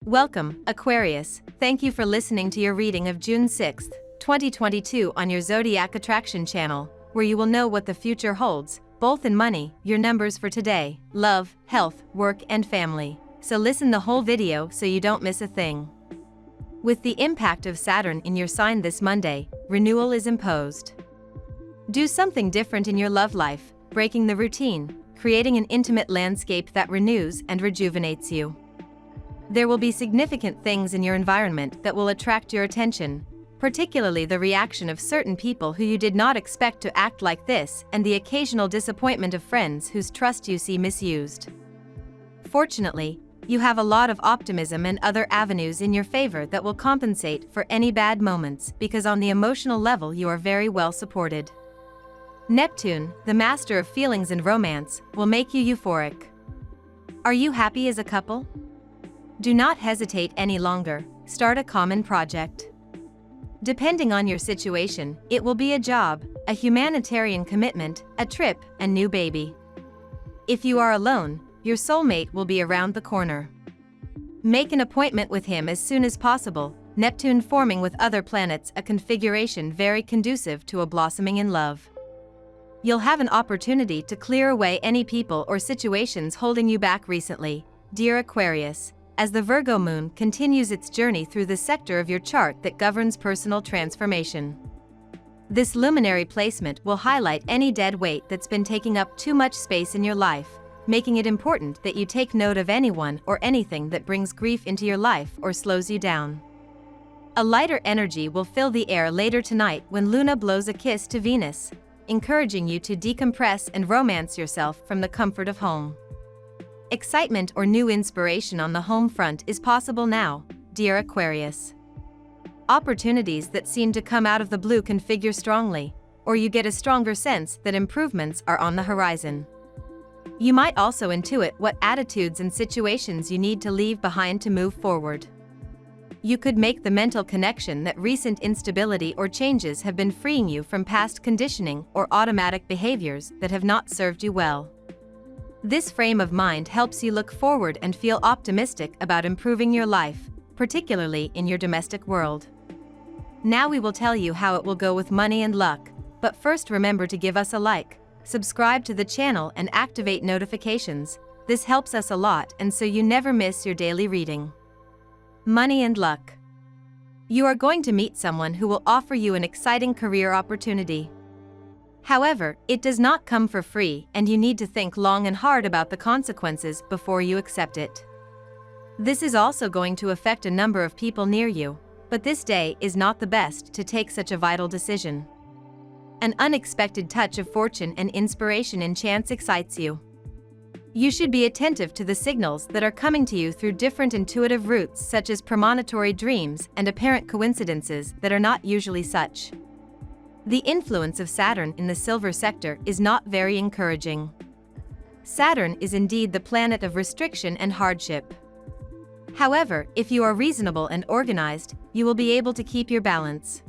Welcome, Aquarius. Thank you for listening to your reading of June 6, 2022 on your Zodiac Attraction channel, where you will know what the future holds, both in money, your numbers for today, love, health, work and family. So listen the whole video so you don't miss a thing. With the impact of Saturn in your sign this Monday, renewal is imposed. Do something different in your love life, breaking the routine, creating an intimate landscape that renews and rejuvenates you. There will be significant things in your environment that will attract your attention, particularly the reaction of certain people who you did not expect to act like this and the occasional disappointment of friends whose trust you see misused. Fortunately, you have a lot of optimism and other avenues in your favor that will compensate for any bad moments because on the emotional level you are very well supported. Neptune, the master of feelings and romance, will make you euphoric. Are you happy as a couple? Do not hesitate any longer, start a common project. Depending on your situation, it will be a job, a humanitarian commitment, a trip, a new baby. If you are alone, your soulmate will be around the corner. Make an appointment with him as soon as possible, Neptune forming with other planets a configuration very conducive to a blossoming in love. You'll have an opportunity to clear away any people or situations holding you back recently, dear Aquarius, as the Virgo moon continues its journey through the sector of your chart that governs personal transformation. This luminary placement will highlight any dead weight that's been taking up too much space in your life, making it important that you take note of anyone or anything that brings grief into your life or slows you down. A lighter energy will fill the air later tonight when Luna blows a kiss to Venus, encouraging you to decompress and romance yourself from the comfort of home. Excitement or new inspiration on the home front is possible now, dear Aquarius. Opportunities that seem to come out of the blue can figure strongly, or you get a stronger sense that improvements are on the horizon. You might also intuit what attitudes and situations you need to leave behind to move forward. You could make the mental connection that recent instability or changes have been freeing you from past conditioning or automatic behaviors that have not served you well. This frame of mind helps you look forward and feel optimistic about improving your life, particularly in your domestic world. Now we will tell you how it will go with money and luck, but first remember to give us a like, subscribe to the channel and activate notifications. This helps us a lot and so you never miss your daily reading. Money and luck. You are going to meet someone who will offer you an exciting career opportunity. However, it does not come for free and you need to think long and hard about the consequences before you accept it. This is also going to affect a number of people near you, but this day is not the best to take such a vital decision. An unexpected touch of fortune and inspiration and chance excites you. You should be attentive to the signals that are coming to you through different intuitive routes such as premonitory dreams and apparent coincidences that are not usually such. The influence of Saturn in the silver sector is not very encouraging. Saturn is indeed the planet of restriction and hardship. However, if you are reasonable and organized, you will be able to keep your balance.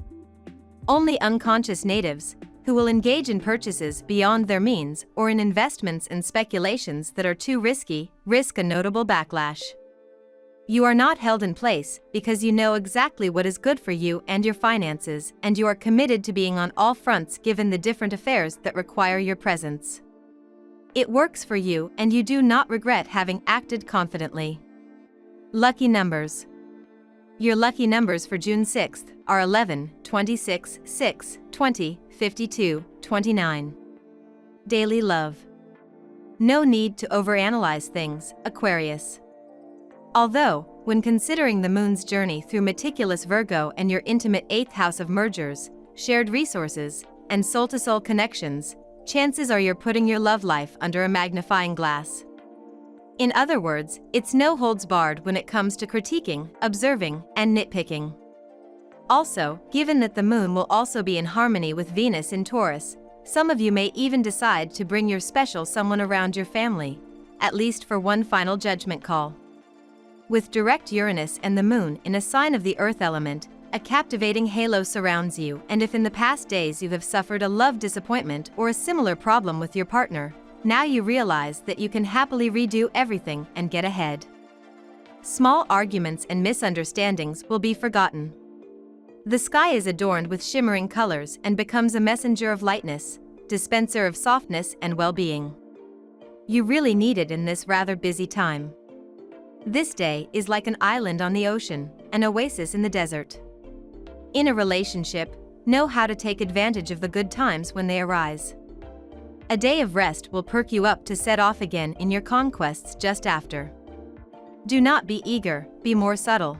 Only unconscious natives, who will engage in purchases beyond their means or in investments and speculations that are too risky, risk a notable backlash. You are not held in place because you know exactly what is good for you and your finances, and you are committed to being on all fronts given the different affairs that require your presence. It works for you and you do not regret having acted confidently. Lucky numbers. Your lucky numbers for June 6th are 11, 26, 6, 20, 52, 29. Daily love. No need to overanalyze things, Aquarius. Although, when considering the moon's journey through meticulous Virgo and your intimate 8th house of mergers, shared resources, and soul-to-soul connections, chances are you're putting your love life under a magnifying glass. In other words, it's no holds barred when it comes to critiquing, observing, and nitpicking. Also, given that the moon will also be in harmony with Venus in Taurus, some of you may even decide to bring your special someone around your family, at least for one final judgment call. With direct Uranus and the moon in a sign of the earth element, a captivating halo surrounds you, and if in the past days you have suffered a love disappointment or a similar problem with your partner, now you realize that you can happily redo everything and get ahead. Small arguments and misunderstandings will be forgotten. The sky is adorned with shimmering colors and becomes a messenger of lightness, dispenser of softness and well-being. You really need it in this rather busy time. This day is like an island on the ocean, an oasis in the desert. In a relationship, know how to take advantage of the good times when they arise. A day of rest will perk you up to set off again in your conquests just after. Do not be eager, be more subtle.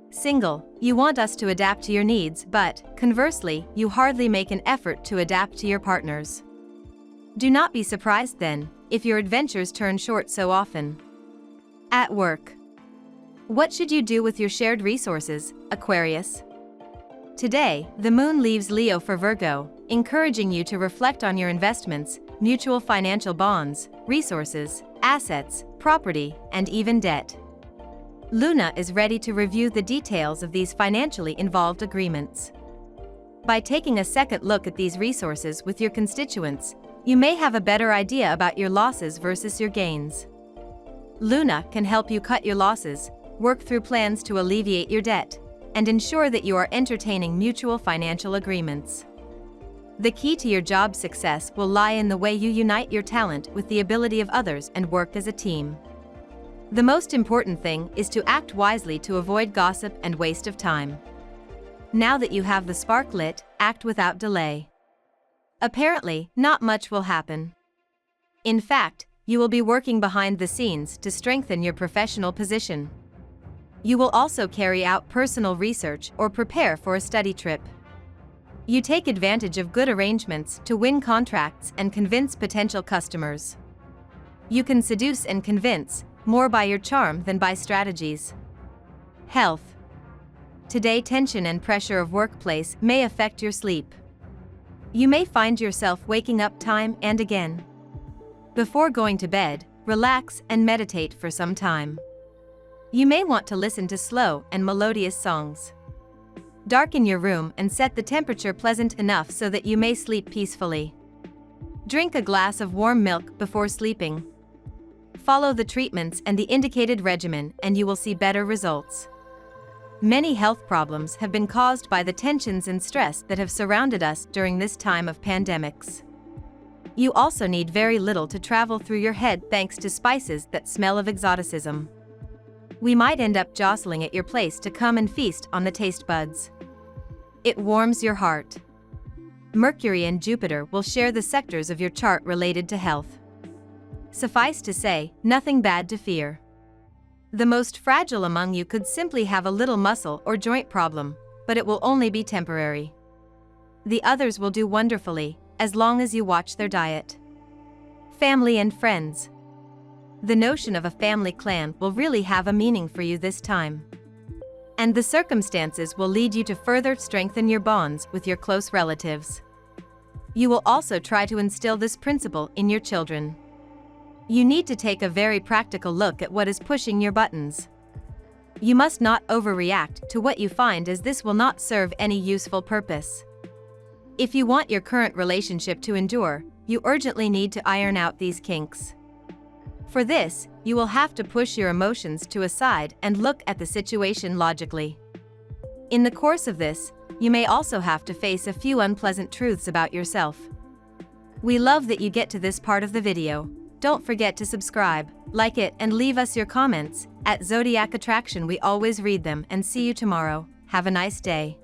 Single, you want us to adapt to your needs, but, conversely, you hardly make an effort to adapt to your partners. Do not be surprised then, if your adventures turn short so often. At work. What should you do with your shared resources, Aquarius? Today, the moon leaves Leo for Virgo, encouraging you to reflect on your investments, mutual financial bonds, resources, assets, property, and even debt. Luna is ready to review the details of these financially involved agreements. By taking a second look at these resources with your constituents, you may have a better idea about your losses versus your gains. Luna can help you cut your losses, work through plans to alleviate your debt, and ensure that you are entertaining mutual financial agreements. The key to your job success will lie in the way you unite your talent with the ability of others and work as a team. The most important thing is to act wisely to avoid gossip and waste of time. Now that you have the spark lit, act without delay. Apparently, not much will happen. In fact, you will be working behind the scenes to strengthen your professional position. You will also carry out personal research or prepare for a study trip. You take advantage of good arrangements to win contracts and convince potential customers. You can seduce and convince, more by your charm than by strategies. Health. Today, tension and pressure of workplace may affect your sleep. You may find yourself waking up time and again. Before going to bed, relax and meditate for some time. You may want to listen to slow and melodious songs. Darken your room and set the temperature pleasant enough so that you may sleep peacefully. Drink a glass of warm milk before sleeping. Follow the treatments and the indicated regimen and you will see better results. Many health problems have been caused by the tensions and stress that have surrounded us during this time of pandemics. You also need very little to travel through your head thanks to spices that smell of exoticism. We might end up jostling at your place to come and feast on the taste buds. It warms your heart. Mercury and Jupiter will share the sectors of your chart related to health. Suffice to say, nothing bad to fear. The most fragile among you could simply have a little muscle or joint problem, but it will only be temporary. The others will do wonderfully, as long as you watch their diet. Family and friends. The notion of a family clan will really have a meaning for you this time. And the circumstances will lead you to further strengthen your bonds with your close relatives. You will also try to instill this principle in your children. You need to take a very practical look at what is pushing your buttons. You must not overreact to what you find, as this will not serve any useful purpose. If you want your current relationship to endure, you urgently need to iron out these kinks. For this, you will have to push your emotions to a side and look at the situation logically. In the course of this, you may also have to face a few unpleasant truths about yourself. We love that you get to this part of the video. Don't forget to subscribe, like it, and leave us your comments. At Zodiac Attraction we always read them, and see you tomorrow. Have a nice day.